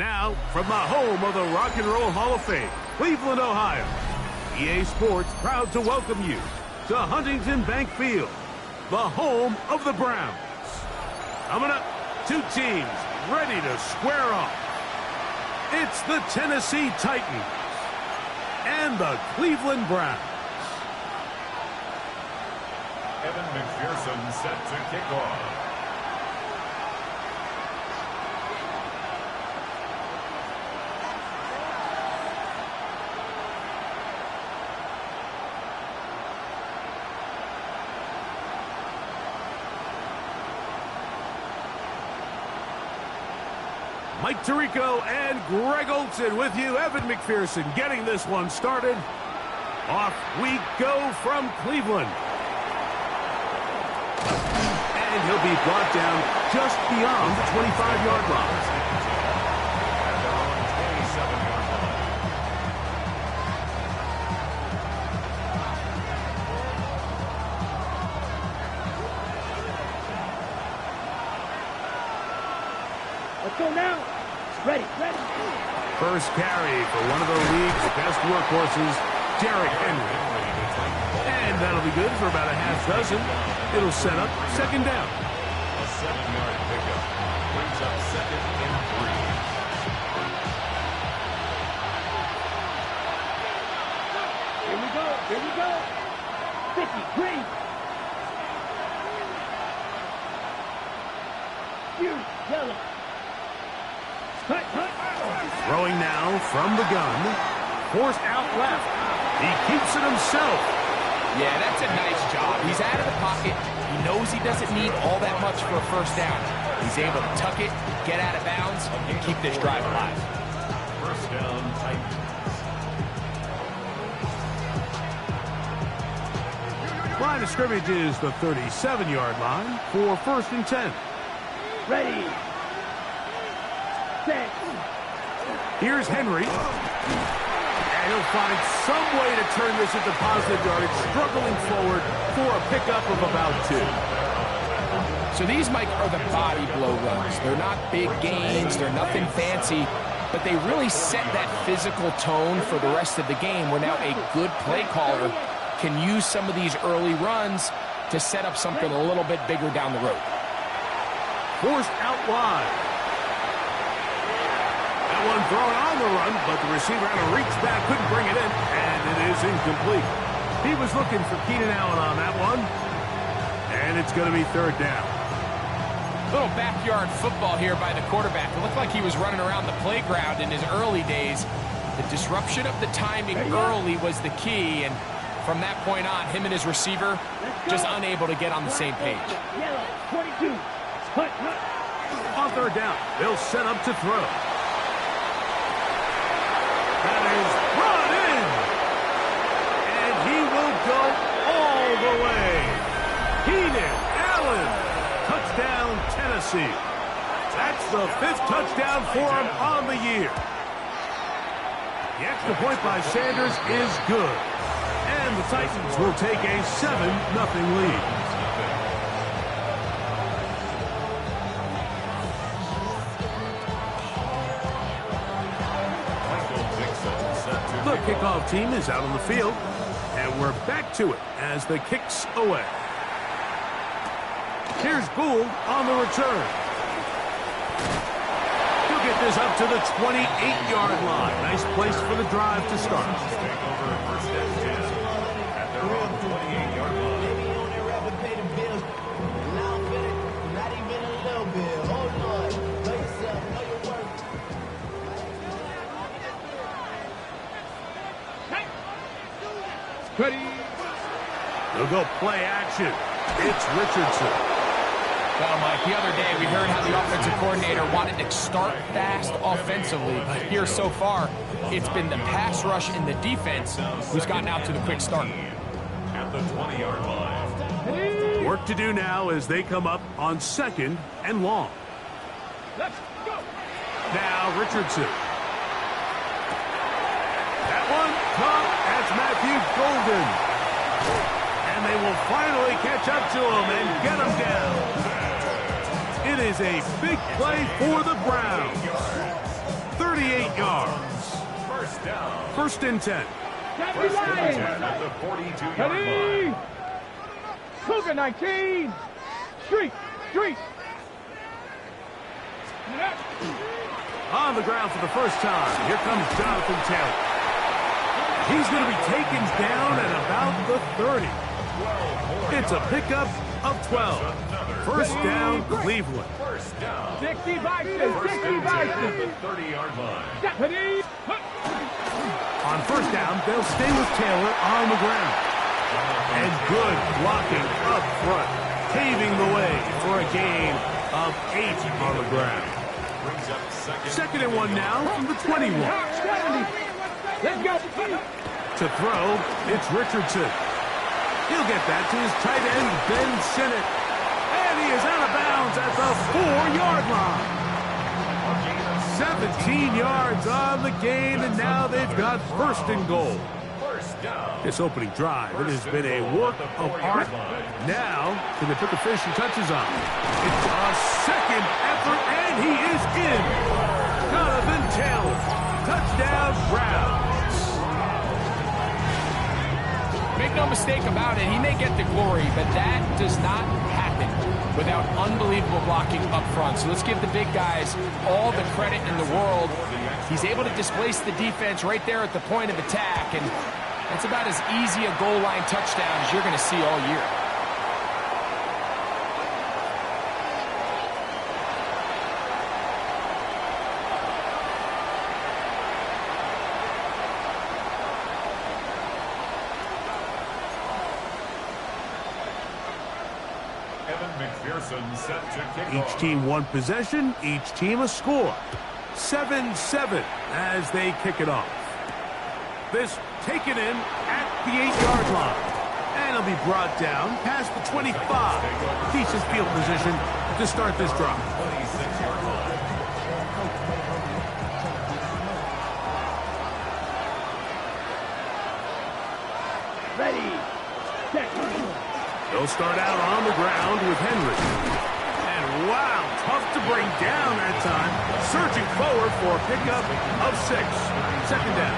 Now, from the home of the Rock and Roll Hall of Fame, Cleveland, Ohio, EA Sports proud to welcome you to Huntington Bank Field, the home of the Browns. Coming up, two teams ready to square off. It's the Tennessee Titans and the Cleveland Browns. Evan McPherson set to kick off. Mike Tirico and Greg Olson with you. Evan McPherson getting this one started. Off we go from Cleveland. And he'll be brought down just beyond the 25-yard line. At their own 27-yard line. Let's go now. Ready. First carry for one of the league's best workhorses, Derrick Henry. And that'll be good for about a half dozen. It'll set up second down. A 7-yard pickup brings up second and 3. Here we go. 50, green. Huge, yellow. Cut. Throwing now from the gun. Forced out left. He keeps it himself. Yeah, that's a nice job. He's out of the pocket. He knows he doesn't need all that much for a first down. He's able to tuck it, get out of bounds, and keep this drive alive. First down, Titans. Line of scrimmage is the 37-yard line for first and 10. Ready. Set. Here's Henry. And he'll find some way to turn this into positive yardage, struggling forward for a pickup of about 2. So these, Mike, are the body blow runs. They're not big gains. They're nothing fancy. But they really set that physical tone for the rest of the game, where now a good play caller can use some of these early runs to set up something a little bit bigger down the road. Forced out wide. That one thrown on the run, but the receiver had to reach back, couldn't bring it in, and it is incomplete. He was looking for Keenan Allen on that one, and it's going to be third down. Little backyard football here by the quarterback. It looked like he was running around the playground in his early days. The disruption of the timing early was the key, and from that point on, him and his receiver just unable to get on the same page. Yellow, 22. Cut. On third down, they'll set up to throw. That is brought in. And he will go all the way. Keenan Allen. Touchdown, Tennessee. That's the 5th touchdown for him on the year. The extra point by Sanders is good. And the Titans will take a 7-0 lead. The kickoff team is out on the field, and we're back to it as the kick's away. Here's Gould on the return. He'll get this up to the 28-yard line. Nice place for the drive to start. Take over first and 10 at their own 28-yard line. Ready. They'll go play action. It's Richardson. Well, Mike, the other day we heard how the offensive coordinator wanted to start fast offensively, but here so far, it's been the pass rush and the defense who's gotten out to the quick start. At the 20-yard line. Work to do now as they come up on second and long. Let's go. Now Richardson. That one caught. That's Matthew Golden. And they will finally catch up to him and get him down. It is a big play for the Browns. down. First and 10. First and 10 at the 42-yard Ready? line. Cougar 19. Street. On the ground for the first time. Here comes Jonathan Taylor. He's going to be taken down at about the 30. It's a pickup of 12. First down, Cleveland. First down. 60 Bison. First 60 and 10 at Bison. the 30-yard line. Ready? On first down, they'll stay with Taylor on the ground. And good blocking up front, paving the way for a gain of 8 on the ground. Brings up Second and 1 now from the 21. 70. Let's go. To throw, it's Richardson. He'll get that to his tight end, Ben Sinnott. And he is out of bounds at the 4-yard line. 17 yards on the gain, and now they've got first and goal. This opening drive, it has been a work of art. Now, can they put the finishing touches on? It's a second effort, and he is in. Jonathan Taylor, touchdown Browns. Make no mistake about it, he may get the glory, but that does not happen without unbelievable blocking up front. So let's give the big guys all the credit in the world. He's able to displace the defense right there at the point of attack, and that's about as easy a goal line touchdown as you're going to see all year. Set to kick Each off. team one possession, each team a score. 7-7 as they kick it off. This taken in at the 8-yard line. And it'll be brought down past the 25. Decent field position to start this drive. 26-yard line. Ready. Set. They'll start out on the ground with Henry. And wow, tough to bring down that time. Surging forward for a pickup of 6. Second down.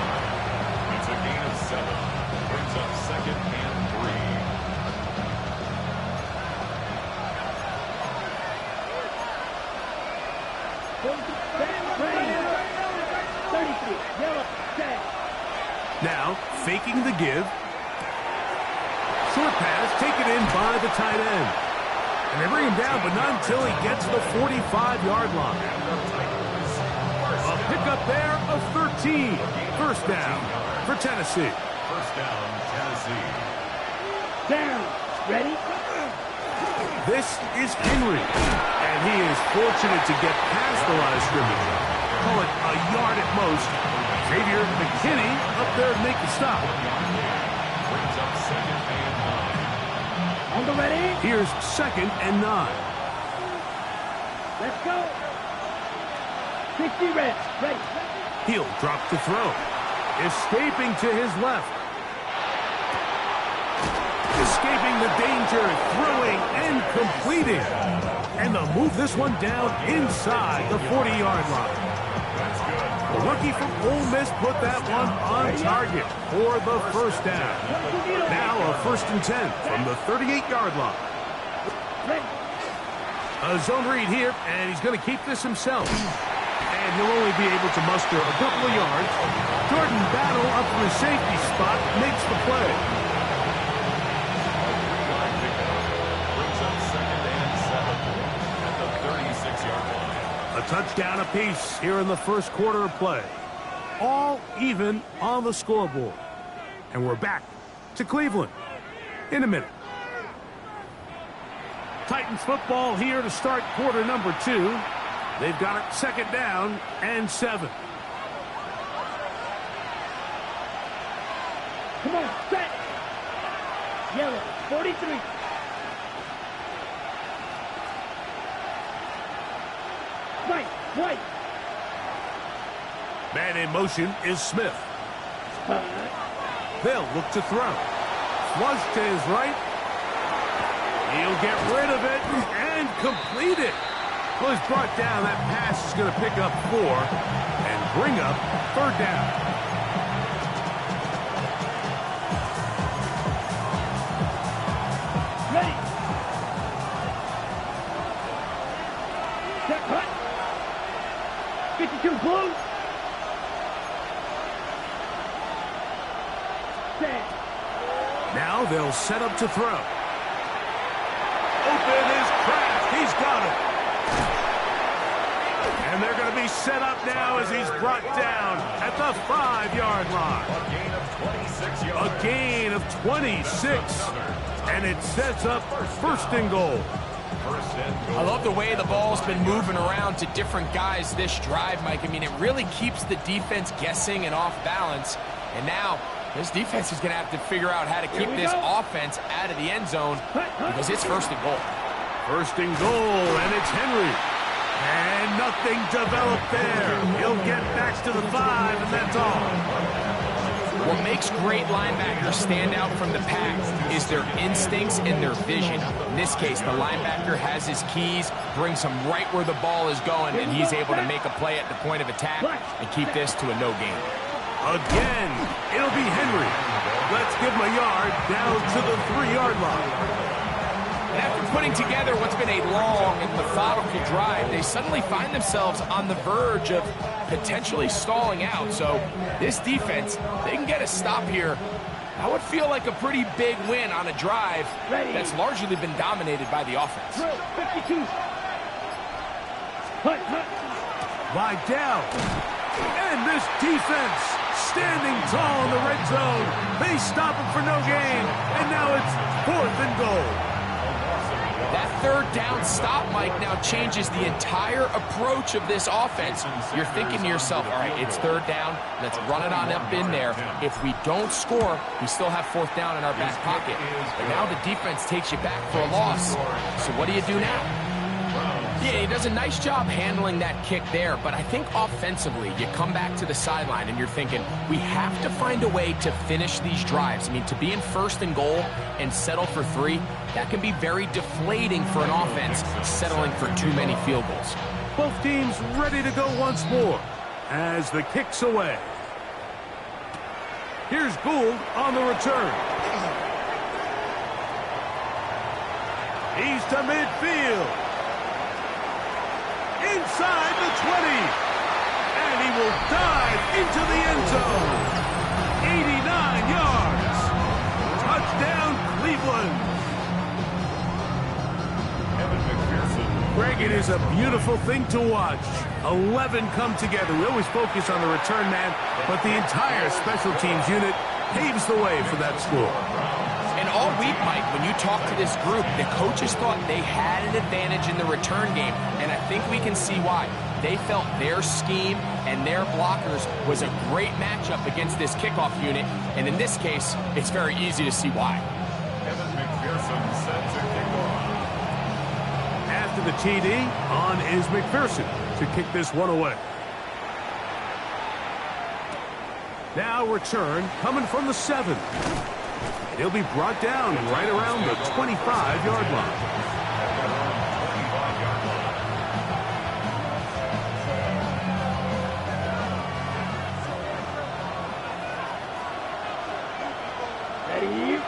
It's a gain of 7. Brings up second and 33. Yellow. Set. Now, faking the give. Short pass taken in by the tight end. And they bring him down, but not until he gets to the 45-yard line. A pickup there of 13. First down for Tennessee. First down, Tennessee. Down. Ready? This is Henry. And he is fortunate to get past the line of scrimmage. Call it a yard at most. Xavier McKinney up there to make the stop. Brings up second and 9. On the ready? Here's second and 9. Let's go. 60 red. Ready. He'll drop to throw. Escaping to his left. Escaping the danger, throwing and completing. And they'll move this one down inside the 40-yard line. The rookie from Ole Miss put that one on target for the first down. Now a first and 10 from the 38-yard line. A zone read here, and he's going to keep this himself. And he'll only be able to muster a couple of yards. Jordan Battle up from the safety spot makes the play. Brings up second and 7 at the 36-yard line. A touchdown apiece here in the first quarter of play. All even on the scoreboard. And we're back to Cleveland in a minute. Titans football here to start quarter number 2. They've got it second down and 7. Come on. Set. Yellow. 43. White. Man in motion is Smith. They'll look to throw. Flush to his right. He'll get rid of it and complete it. Well, he's brought down. That pass is going to pick up 4 and bring up third down. 52 blue. Set. Now they'll set up to throw. Open is Kraft. He's got it. And they're going to be set up now as he's brought down at the 5-yard line. A gain of 26. And it sets up first and goal. I love the way the ball's been moving around to different guys this drive, Mike. I mean, it really keeps the defense guessing and off balance. And now this defense is going to have to figure out how to keep this offense out of the end zone because it's first and goal. First and goal, and it's Henry. And nothing developed there. He'll get back to the 5, and that's all. What makes great linebackers stand out from the pack is their instincts and their vision. In this case, the linebacker has his keys, brings him right where the ball is going, and he's able to make a play at the point of attack and keep this to a no gain. Again, it'll be Henry. Let's give him a yard down to the 3-yard line. And after putting together what's been a long and methodical drive, they suddenly find themselves on the verge of potentially stalling out. So this defense, they can get a stop here. That would feel like a pretty big win on a drive that's largely been dominated by the offense. 52. Wide down. And this defense standing tall in the red zone. They stop him for no gain. And now it's 4th and goal. That 3rd down stop, Mike, now changes the entire approach of this offense. You're thinking to yourself, all right, it's 3rd down. Let's run it on up in there. If we don't score, we still have 4th down in our back pocket. But now the defense takes you back for a loss. So what do you do now? Yeah, he does a nice job handling that kick there, but I think offensively, you come back to the sideline and you're thinking, we have to find a way to finish these drives. I mean, to be in 1st and goal and settle for 3, that can be very deflating for an offense, settling for too many field goals. Both teams ready to go once more as the kick's away. Here's Gould on the return. He's to midfield. Inside the 20. And he will dive into the end zone. 89 yards. Touchdown, Cleveland. Greg, it is a beautiful thing to watch. 11 come together. We always focus on the return man, but the entire special teams unit paves the way for that score. And all week, Mike, when you talk to this group, the coaches thought they had an advantage in the return game, and I think we can see why. They felt their scheme and their blockers was a great matchup against this kickoff unit, and in this case, it's very easy to see why. After the TD, on is McPherson to kick this one away. Now return coming from the 7. And he'll be brought down right around the 25-yard line.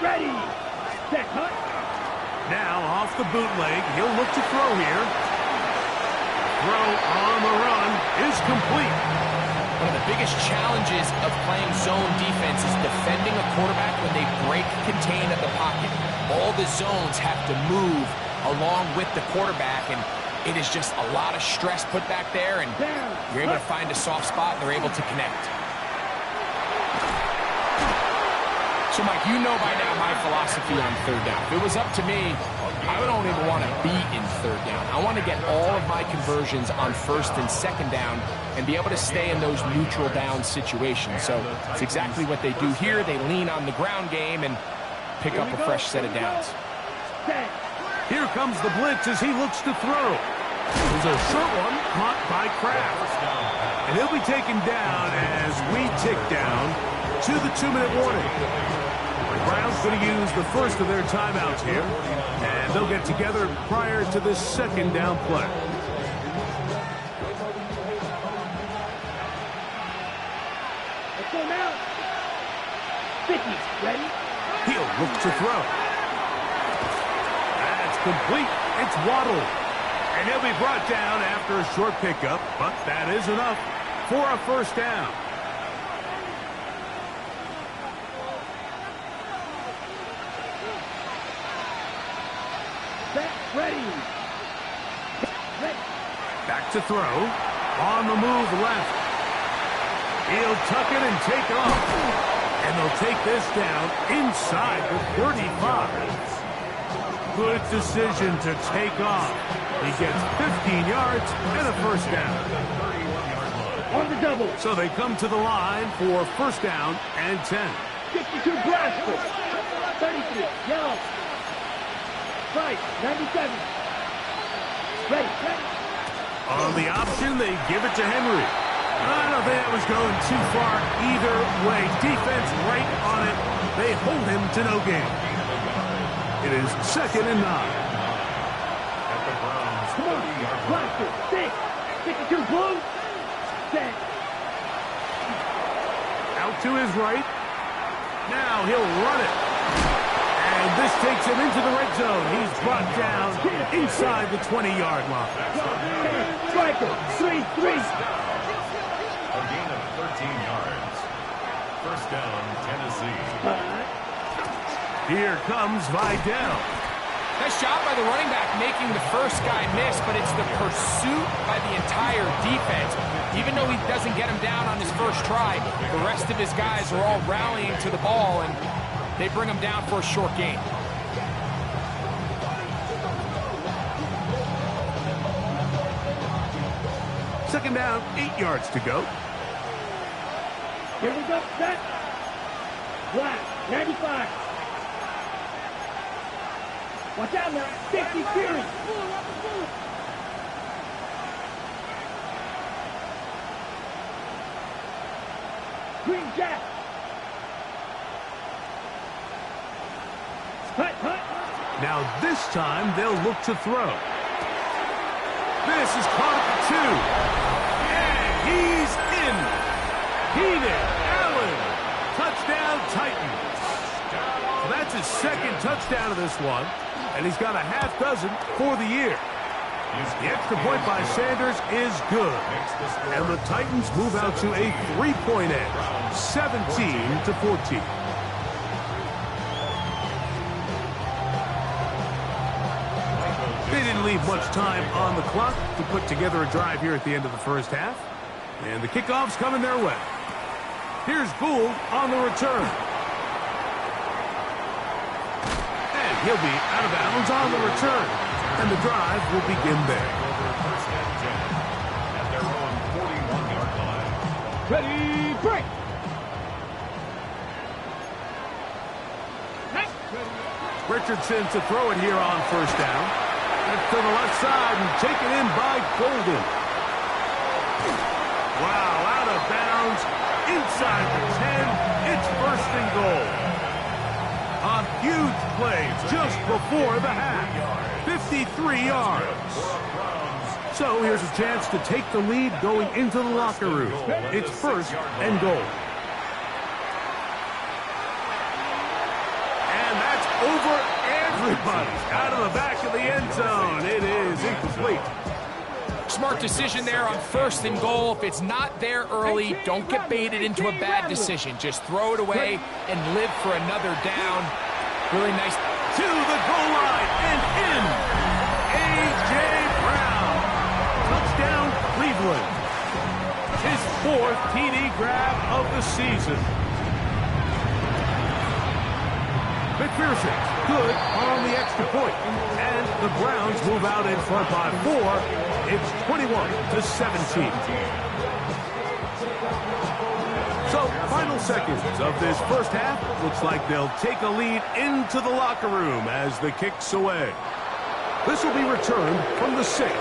Ready. Set, cut. Now off the bootleg, he'll look to throw here. Throw on the run is complete. One of the biggest challenges of playing zone defense is defending a quarterback when they break contain of the pocket. All the zones have to move along with the quarterback, and it is just a lot of stress put back there, and you're able to find a soft spot, and they're able to connect. So, Mike, you know by now my philosophy on 3rd down. If it was up to me, I don't even want to be in 3rd down. I want to get all of my conversions on 1st and 2nd down and be able to stay in those neutral down situations. So it's exactly what they do here. They lean on the ground game and pick up a fresh set of downs. Here comes the blitz as he looks to throw. There's a short one caught by Kraft. And he'll be taken down as we tick down to the 2-minute warning. The Browns going to use the first of their timeouts here, and they'll get together prior to this 2nd down play. Let's go now. 50, ready? He'll look to throw. That's complete. It's Waddle. And he'll be brought down after a short pickup, but that is enough for a first down. Ready. Back to throw. On the move left. He'll tuck it and take off. And they'll take this down inside the 35. Good decision to take off. He gets 15 yards and a first down. On the double. So they come to the line for first down and 10. 52 Bradford. 33. Yellow. Right. 97. Ready. On the option, they give it to Henry. I don't think that was going too far either way. Defense right on it. They hold him to no gain. It is 2nd and 9. At the Browns' Come on. 30-yard line. Blaster. 6. 52 blue. Set. Out to his right. Now he'll run it. And this takes him into the red zone. He's brought down inside the 20-yard line. Striker. 3. A gain of 13 yards. First down, Tennessee. Here comes Vidal. Nice job by the running back making the first guy miss, but it's the pursuit by the entire defense. Even though he doesn't get him down on his first try, the rest of his guys are all rallying to the ball, and they bring him down for a short gain. Second down, 8 yards to go. Here we go. Set. Black. 95. Watch out now. 50 Fury. Green Jack. Hut. Now this time they'll look to throw. This is caught at the 2. And he's in. Keenan Allen. Touchdown Titans. So that's his second touchdown of this one. And he's got a half dozen for the year. The extra point by Sanders is good. And the Titans move out to a 3-point edge. 17-14. They didn't leave much time on the clock to put together a drive here at the end of the first half. And the kickoff's coming their way. Here's Gould on the return. And he'll be out of bounds on the return. And the drive will begin there. First and 10 at their own 41-yard line. Ready, break. Richardson to throw it here on first down. That's to the left side and taken in by Golden. Wow, out of bounds, inside the 10. It's first and goal. A huge play just before the half. 53 yards. So here's a chance to take the lead going into the locker room. It's first and goal. And that's over everybody. Out of the back of the end zone. It is incomplete. Smart decision there on first and goal. If it's not there early, don't get baited into a bad decision. Just throw it away and live for another down. Really nice. To the goal line and in. A.J. Brown. Touchdown, Cleveland. His 4th TD grab of the season. McPherson, good on the extra point. And the Browns move out in front by 4. It's 21-17. So, final seconds of this first half. Looks like they'll take a lead into the locker room as the kick's away. This will be returned from the 6.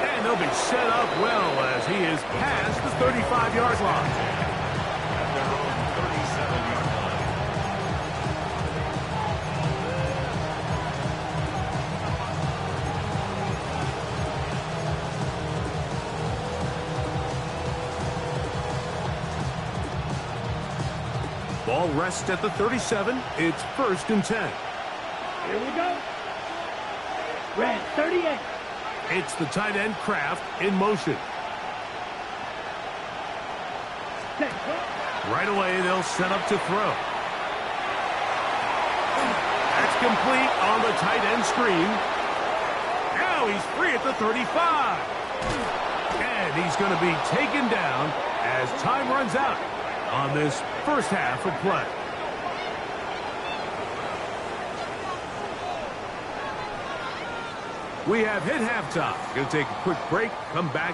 And they'll be set up well as he is past the 35-yard line. At their own 37-yard line. Ball rests at the 37. It's first and 10. Here we go. Red 38. It's the tight end Kraft in motion. Set. Right away, they'll set up to throw. That's complete on the tight end screen. Now he's free at the 35. And he's going to be taken down as time runs out on this first half of play. We have hit halftime. Going to take a quick break, come back,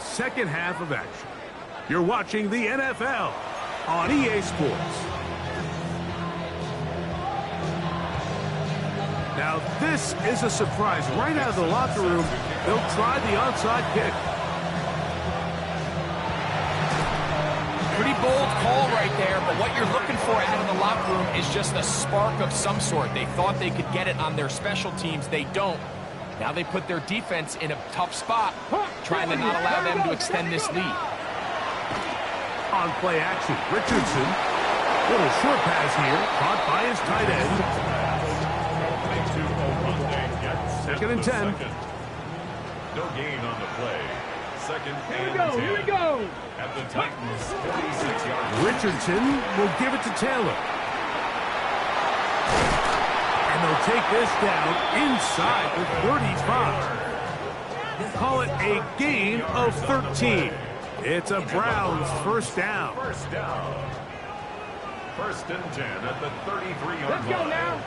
second half of action. You're watching the NFL on EA Sports. Now, this is a surprise. Right out of the locker room, they'll try the onside kick. Pretty bold call right there, but what you're looking for out of the locker room is just a spark of some sort. They thought they could get it on their special teams. They don't. Now they put their defense in a tough spot, trying to not allow them to extend this lead. On play action, Richardson. Little short pass here, caught by his tight end. Second and 10. No gain on the play. Second and 10. Here we go. At the Titans' 46-yard. Richardson will give it to Taylor. And they'll take this down inside the 35. Call it a gain of 13. It's a Browns first down. First down. First and 10 at the 33-yard line. Let's go now.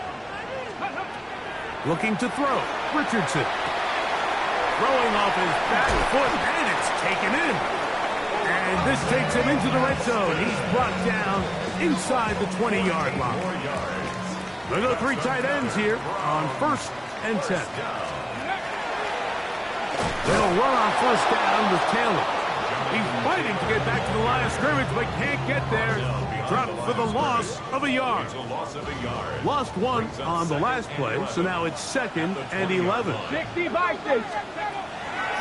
Looking to throw. Richardson. Throwing off his back foot, and it's taken in. And this takes him into the red zone. He's brought down inside the 20-yard line. 4 yards. There go three tight ends here on first and 10. They'll run on first down with Taylor. He's fighting to get back to the line of scrimmage, but can't get there. Dropped for the loss of a yard. Lost one on the last play, so now it's second and 11. 60 Vikings.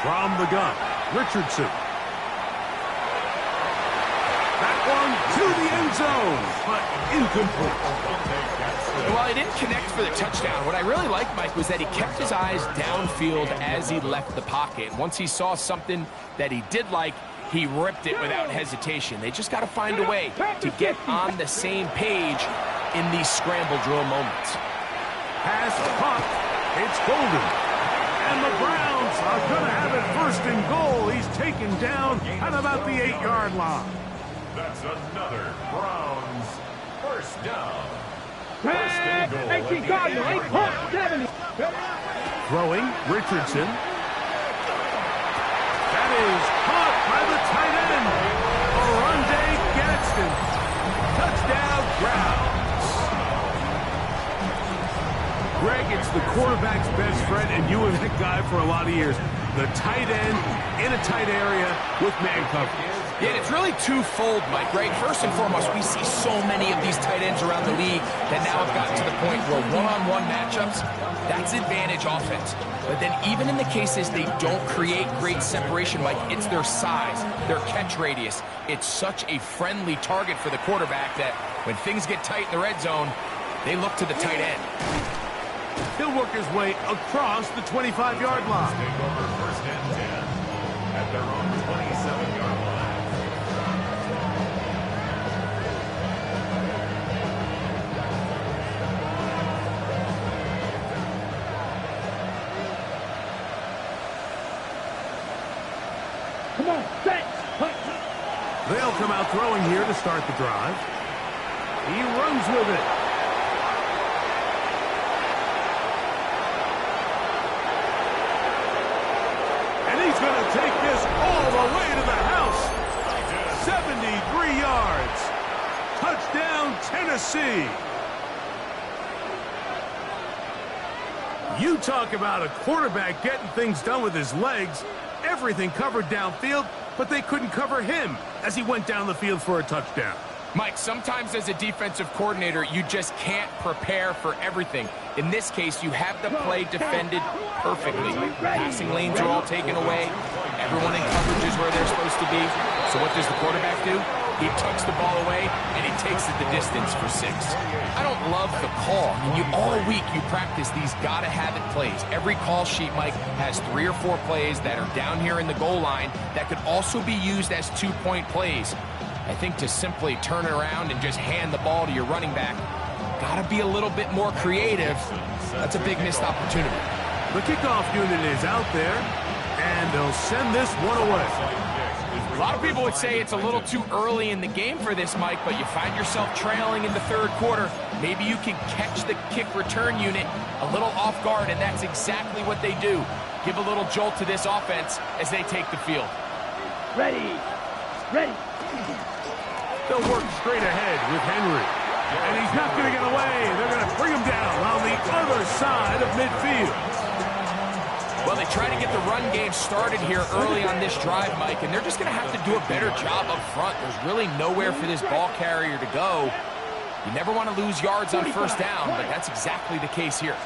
From the gun, Richardson. That one to the end zone, but incomplete. Well, he didn't connect for the touchdown. What I really liked, Mike, was that he kept his eyes downfield as he left the pocket. Once he saw something that he did like, he ripped it without hesitation. They just got to find a way to get on the same page in these scramble drill moments. Pass caught. It's Golden. And the Browns are going to have it first and goal. He's taken down at about the 8-yard line. That's another Browns first down. First and goal. 18 Cardinal, 8.70. Throwing, Richardson. That is caught by the tight end. Oronde Gadsden. Touchdown, Browns. Greg, it's the quarterback's best friend, and you were that guy for a lot of years. The tight end in a tight area with man coverage. Yeah, it's really twofold, Mike, right? First and foremost, we see so many of these tight ends around the league that now have gotten to the point where one-on-one matchups, that's advantage offense. But then even in the cases they don't create great separation, Mike, it's their size, their catch radius. It's such a friendly target for the quarterback that when things get tight in the red zone, they look to the tight end. He'll work his way across the 25-yard line. Take over first and 10 at their own 27-yard line. Come on, set. They'll come out throwing here to start the drive. He runs with it. And he's going to take this all the way to the house. 73 yards. Touchdown, Tennessee. You talk about a quarterback getting things done with his legs. Everything covered downfield, but they couldn't cover him as he went down the field for a touchdown. Mike, sometimes as a defensive coordinator, you just can't prepare for everything. In this case, you have the play defended perfectly. Passing lanes are all taken away. Everyone in coverage is where they're supposed to be. So what does the quarterback do? He tucks the ball away, and he takes it the distance for 6. I don't love the call. All week you practice these gotta-have-it plays. Every call sheet, Mike, has 3 or 4 plays that are down here in the goal line that could also be used as 2-point plays. I think to simply turn it around and just hand the ball to your running back, gotta be a little bit more creative. That's a big missed opportunity. The kickoff unit is out there, and they'll send this one away. A lot of people would say it's a little too early in the game for this, Mike, but you find yourself trailing in the 3rd quarter. Maybe you can catch the kick return unit a little off guard, and that's exactly what they do. Give a little jolt to this offense as they take the field. Ready. Ready. They'll work straight ahead with Henry. And he's not going to get away. They're going to bring him down on the other side of midfield. Well, they try to get the run game started here early on this drive, Mike, and they're just going to have to do a better job up front. There's really nowhere for this ball carrier to go. You never want to lose yards on 1st down, but that's exactly the case here.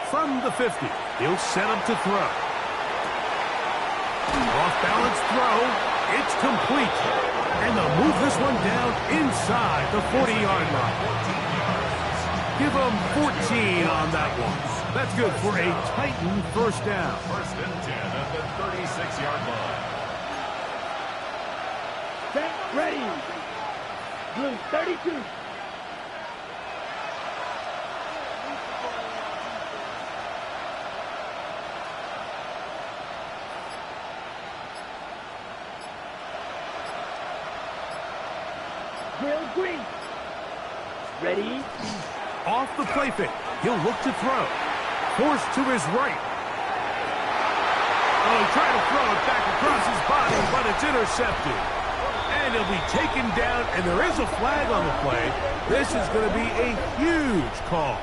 From the 50, he'll set up to throw. Off-balance throw. It's complete. And they'll move this one down inside the 40-yard line. Give them 14 on that one. That's good for a Titan 1st down. 1st and 10 at the 36-yard line. Set, ready. Blue 32. Drill green. Ready. Off the play fake. He'll look to throw. Forced to his right. Oh, he tried to throw it back across his body, but it's intercepted. And he'll be taken down, and there is a flag on the play. This is going to be a huge call.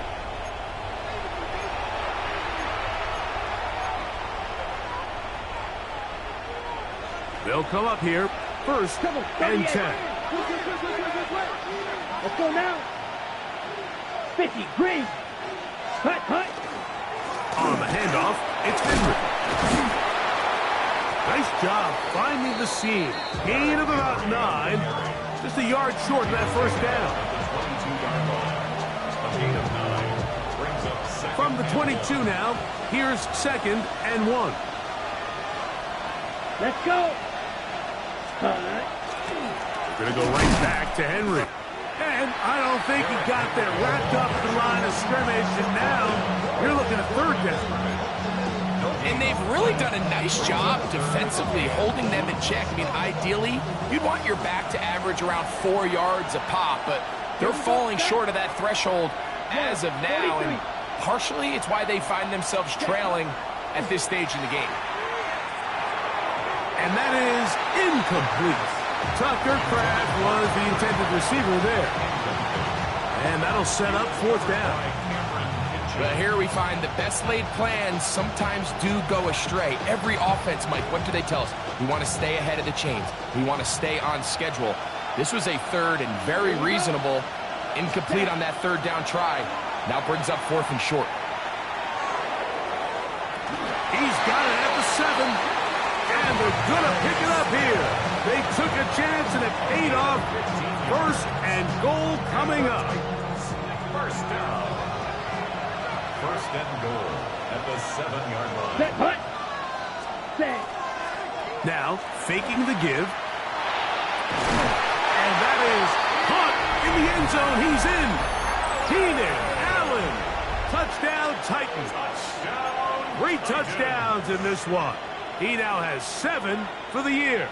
They'll come up here, 1st and 10. Let's go now. 50, green. Cut. On the handoff, it's Henry. Nice job finding the seam. Gain of about 9. Just a yard short of that 1st down. 22-yard line. A gain of 9. Brings up 2nd. From the 22 now, here's 2nd and 1. Let's go. Cut. We're going to go right back to Henry. And I don't think he got there. Wrapped up the line of scrimmage, and now you're looking at 3rd down. And they've really done a nice job defensively holding them in check. I mean, ideally, you'd want your back to average around 4 yards a pop, but they're falling short of that threshold as of now, and partially it's why they find themselves trailing at this stage in the game. And that is incomplete. Tucker Craft was the intended receiver there. And that'll set up 4th down. But here we find the best laid plans sometimes do go astray. Every offense, Mike, what do they tell us? We want to stay ahead of the chains. We want to stay on schedule. This was a 3rd and very reasonable. Incomplete on that 3rd down try. Now brings up 4th and short. He's got it at the 7. And they're going to pick it up here. They took a chance and it paid off. 1st and goal coming up. 1st down. 1st and goal at the 7-yard line. Set, punt. Set. Now, faking the give. And that is caught in the end zone. He's in. Keenan Allen. Touchdown Titans. 3 touchdowns in this one. He now has 7 for the year.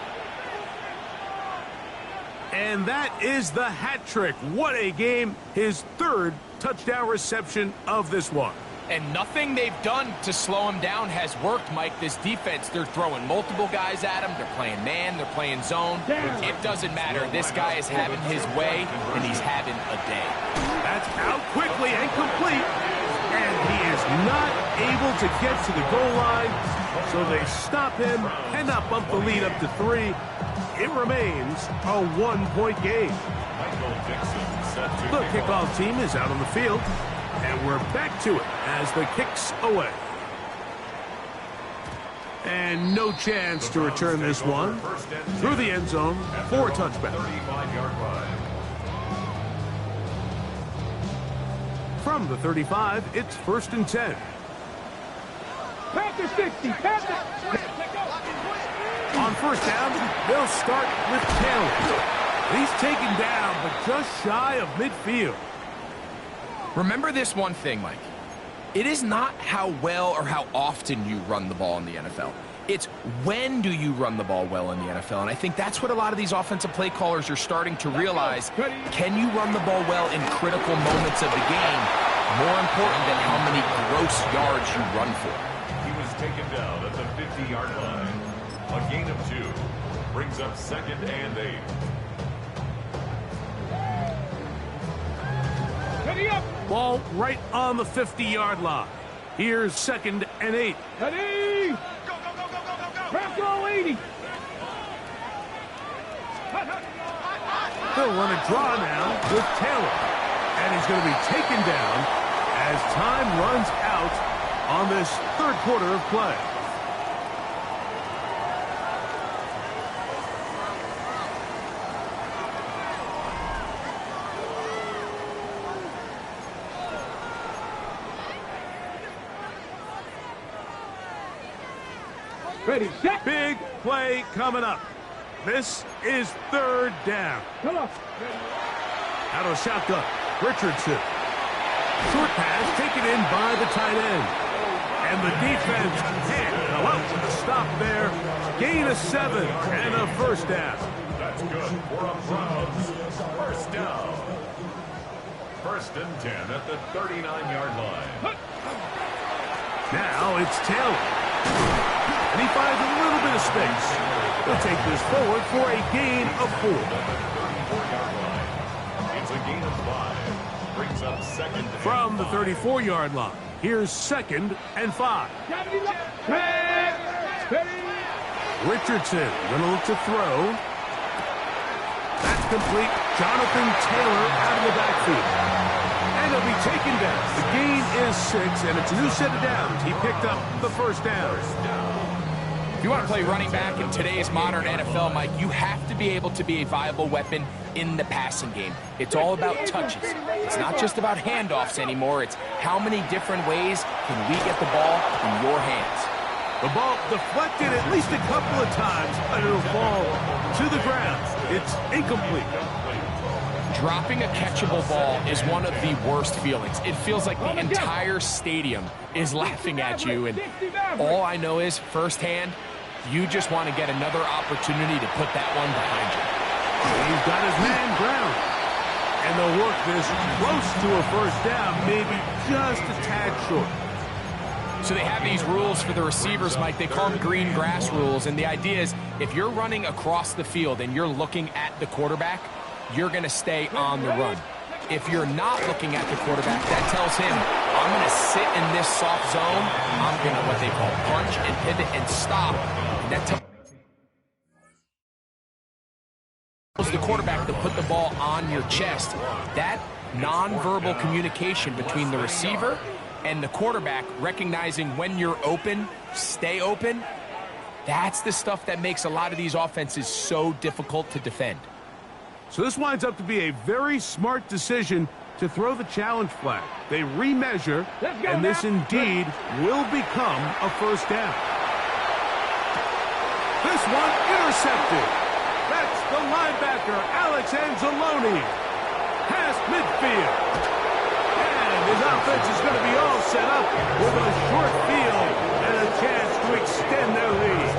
And that is the hat trick. What a game. His 3rd touchdown reception of this one. And nothing they've done to slow him down has worked, Mike. This defense, they're throwing multiple guys at him. They're playing man. They're playing zone. It doesn't matter. This guy is having his way, and he's having a day. That's out quickly and complete. And he is not able to get to the goal line. So they stop him, cannot bump the lead up to 3. It remains a 1-point game. The kickoff team is out on the field, and we're back to it as the kick's away. And no chance to return this one through the end zone for a touchback. 35-yard line. From the 35, it's 1st and 10. Panther 60. Panther. On 1st down, they'll start with Taylor. He's taken down, but just shy of midfield. Remember this one thing, Mike. It is not how well or how often you run the ball in the NFL. It's when do you run the ball well in the NFL. And I think that's what a lot of these offensive play callers are starting to realize. Can you run the ball well in critical moments of the game? More important than how many gross yards you run for. He was taken down at the 50-yard line. A gain of 2. Brings up 2nd and 8. Ready up. Ball right on the 50-yard line. Here's 2nd and 8. Ready. Go, go, go, go, go, go, go. Bronco 80. They'll run a draw now with Taylor. And he's going to be taken down as time runs out on this 3rd quarter of play. Ready, set. Big play coming up. This is 3rd down. Come on. Out of shotgun, Richardson. Short pass taken in by the tight end. And the defense can't go out with a stop there. Gain of 7 and a 1st down. That's good for a Browns 1st down. 1st and 10 at the 39-yard line. Now it's Taylor. And he finds a little bit of space. He'll take this forward for a gain of 4. 34-yard line. It's a gain of 5. Brings up 2nd and From the 5. 34-yard line, here's 2nd and 5. Richardson gonna look to throw. That's complete. Jonathan Taylor out of the backfield. And he'll be taken down. The gain is 6, and it's a new set of downs. He picked up the 1st down. If you want to play running back in today's modern NFL, Mike, you have to be able to be a viable weapon in the passing game. It's all about touches. It's not just about handoffs anymore. It's how many different ways can we get the ball in your hands. The ball deflected at least a couple of times, but it'll fall to the ground. It's incomplete. Dropping a catchable ball is one of the worst feelings. It feels like the entire stadium is laughing at you, and all I know is firsthand, you just want to get another opportunity to put that one behind you. He's got his man ground. And they'll work this close to a 1st down, maybe just a tad short. So they have these rules for the receivers, Mike. They call them green grass rules, and the idea is if you're running across the field and you're looking at the quarterback, you're going to stay on the run. If you're not looking at the quarterback, that tells him, I'm going to sit in this soft zone. I'm going to what they call punch and pivot and stop. And that tells the quarterback to put the ball on your chest. That nonverbal communication between the receiver and the quarterback, recognizing when you're open, stay open, that's the stuff that makes a lot of these offenses so difficult to defend. So this winds up to be a very smart decision to throw the challenge flag. They remeasure, and this indeed will become a 1st down. This one intercepted. That's the linebacker, Alex Anzalone, past midfield. And his offense is going to be all set up with a short field and a chance to extend their lead.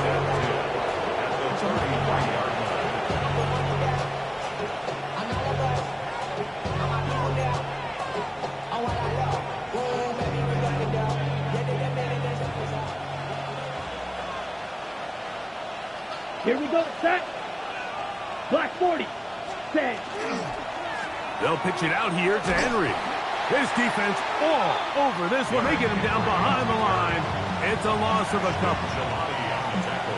Here we go, set. Black 40. Set. They'll pitch it out here to Henry. His defense all over this one. They get him down behind the line. It's a loss of a couple.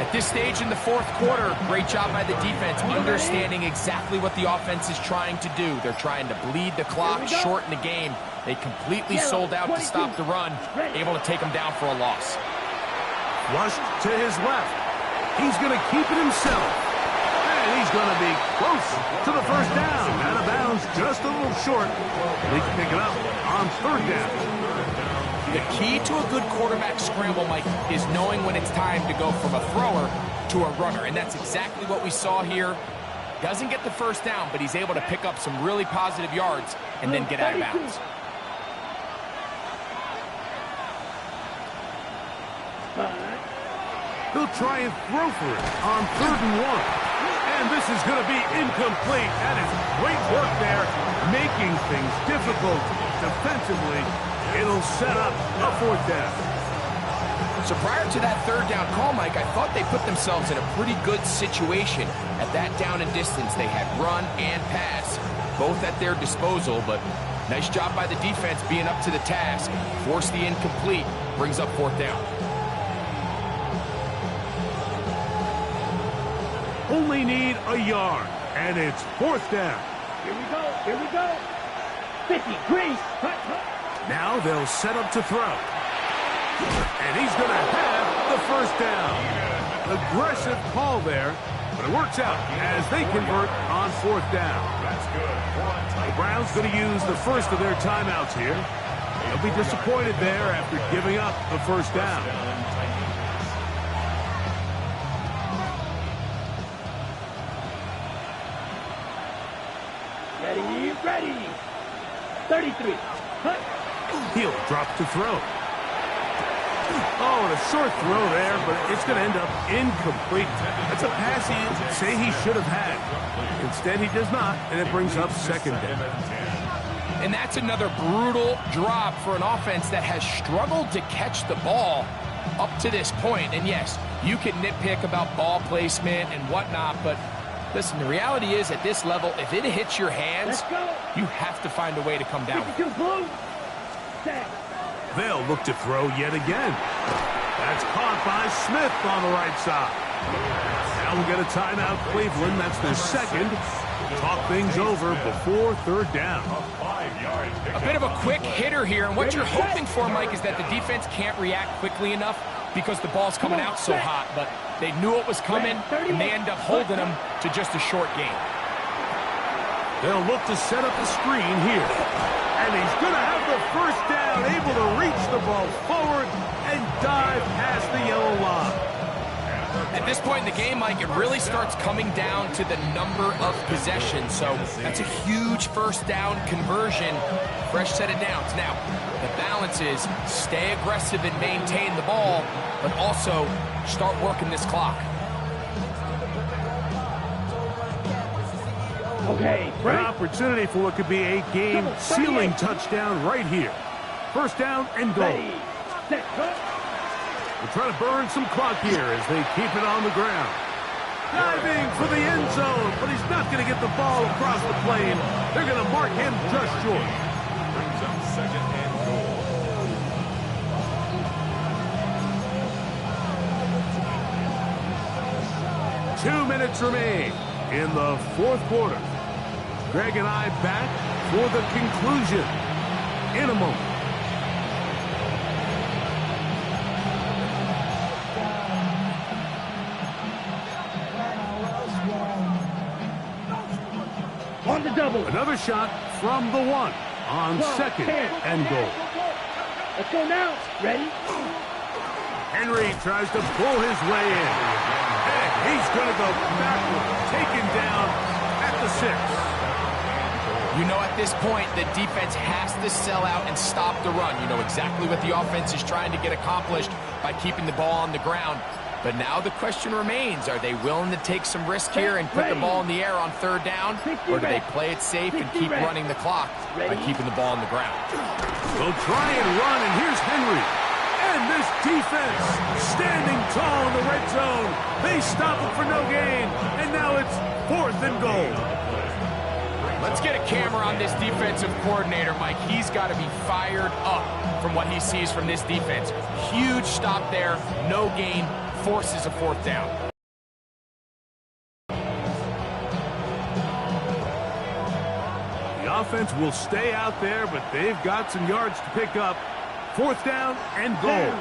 At this stage in the 4th quarter, great job by the defense, understanding exactly what the offense is trying to do. They're trying to bleed the clock, shorten the game. They completely sold out to stop the run, able to take them down for a loss. Flushed to his left. He's going to keep it himself. And he's going to be close to the first down. Out of bounds, just a little short. They can pick it up on third down. The key to a good quarterback scramble, Mike, is knowing when it's time to go from a thrower to a runner. And that's exactly what we saw here. Doesn't get the first down, but he's able to pick up some really positive yards and then get out of bounds. He'll try and throw for it on 3rd and 1. And this is going to be incomplete. That is great work there, making things difficult defensively. It'll set up a 4th down. So prior to that 3rd down call, Mike, I thought they put themselves in a pretty good situation at that down and distance. They had run and pass, both at their disposal, but nice job by the defense being up to the task. Force the incomplete, brings up 4th down. Only need a yard, and it's 4th down. Here we go. Here we go. 50. Grace. Now they'll set up to throw. And he's going to have the first down. Aggressive call there, but it works out as they convert on 4th down. That's good. The Browns going to use the first of their timeouts here. They'll be disappointed there after giving up the first down. Ready. 33. Cut. He'll drop to throw. Oh, and a short throw there, but it's going to end up incomplete. That's a pass he'd say he should have had. Instead, he does not, and it brings up 2nd down. And that's another brutal drop for an offense that has struggled to catch the ball up to this point. And yes, you can nitpick about ball placement and whatnot, but listen, the reality is at this level, if it hits your hands, you have to find a way to come down. They'll look to throw yet again. That's caught by Smith on the right side. Now we'll get a timeout, Cleveland. That's their 2nd. Talk things over before 3rd down. A bit of a quick hitter here, and what you're hoping for, Mike, is that the defense can't react quickly enough because the ball's coming out so hot, but they knew it was coming, and they end up holding them to just a short gain. They'll look to set up the screen here. And he's going to have the first down, able to reach the ball forward and dive past the yellow line. At this point in the game, Mike, it really starts coming down to the number of possessions. So that's a huge first down conversion. Fresh set of downs. Now, the balance is stay aggressive and maintain the ball, but also start working this clock. Okay, An opportunity for what could be a game-sealing touchdown right here. 1st down and goal. They're trying to burn some clock here as they keep it on the ground. Diving for the end zone, but he's not going to get the ball across the plane. They're going to mark him just short. Brings up 2nd and goal. 2 minutes remain in the 4th quarter. Greg and I back for the conclusion in a moment. On the double. Another shot from the 1 on 2nd and goal. Let's go now. Ready? Henry tries to pull his way in. And he's going to go backward, taken down at the 6. You know, at this point, the defense has to sell out and stop the run. You know exactly what the offense is trying to get accomplished by keeping the ball on the ground. But now the question remains, are they willing to take some risk here and put the ball in the air on 3rd down? Or do they play it safe and keep running the clock by keeping the ball on the ground? They'll try and run, and here's Henry. And this defense standing tall in the red zone. They stop it for no gain, and now it's 4th and goal. Let's get a camera on this defensive coordinator, Mike. He's got to be fired up from what he sees from this defense. Huge stop there, no gain, forces a 4th down. The offense will stay out there, but they've got some yards to pick up. 4th down and goal.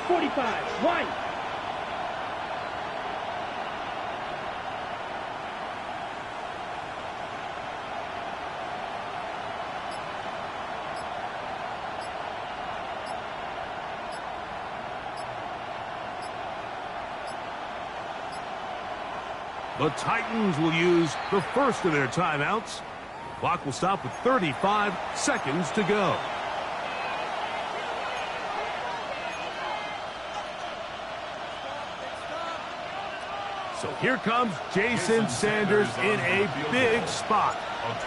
45, line. The Titans will use the first of their timeouts. Clock will stop with 35 seconds to go. So here comes Jason Sanders in a big spot.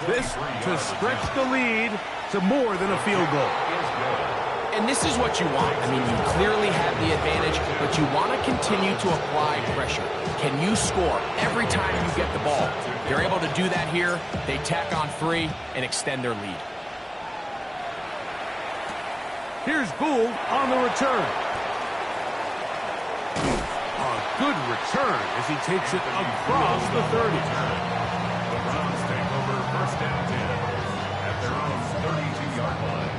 This to stretch the lead to more than a field goal. And this is what you want. I mean, you clearly have the advantage, but you want to continue to apply pressure. Can you score every time you get the ball? They're able to do that here. They tack on 3 and extend their lead. Here's Gould on the return. A good return as he takes it across the 30. The Browns take over first and 10 at their own 32-yard line.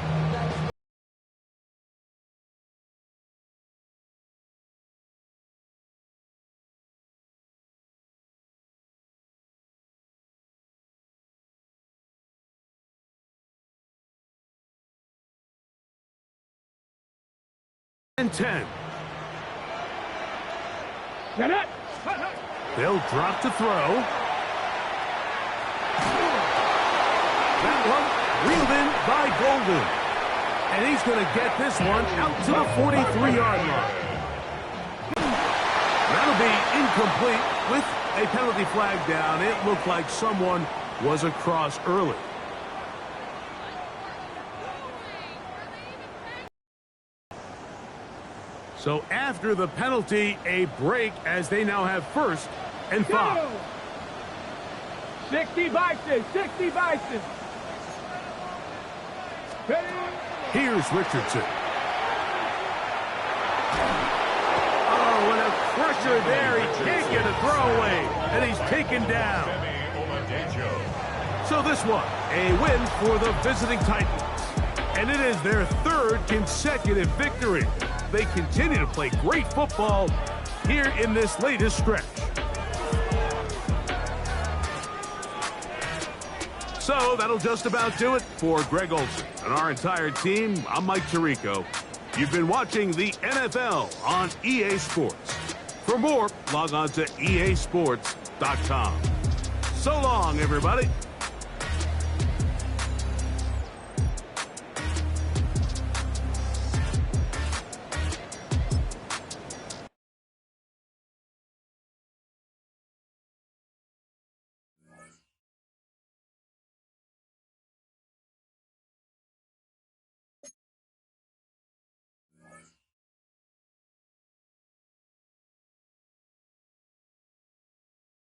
And 10. Get it. They'll drop to throw. That one reeled in by Golden. And he's going to get this one out to the 43-yard line. That'll be incomplete with a penalty flag down. It looked like someone was across early. So after the penalty, a break as they now have first and 5. 60 Bison, 60 Bison. Here's Richardson. Oh, what a pressure there. He can't get a throwaway, and he's taken down. So this one, a win for the visiting Titans. And it is their 3rd consecutive victory. They continue to play great football here in this latest stretch. So that'll just about do it for Greg Olsen and our entire team. I'm Mike Tirico. You've been watching the NFL on EA Sports. For more, log on to easports.com. So long, everybody.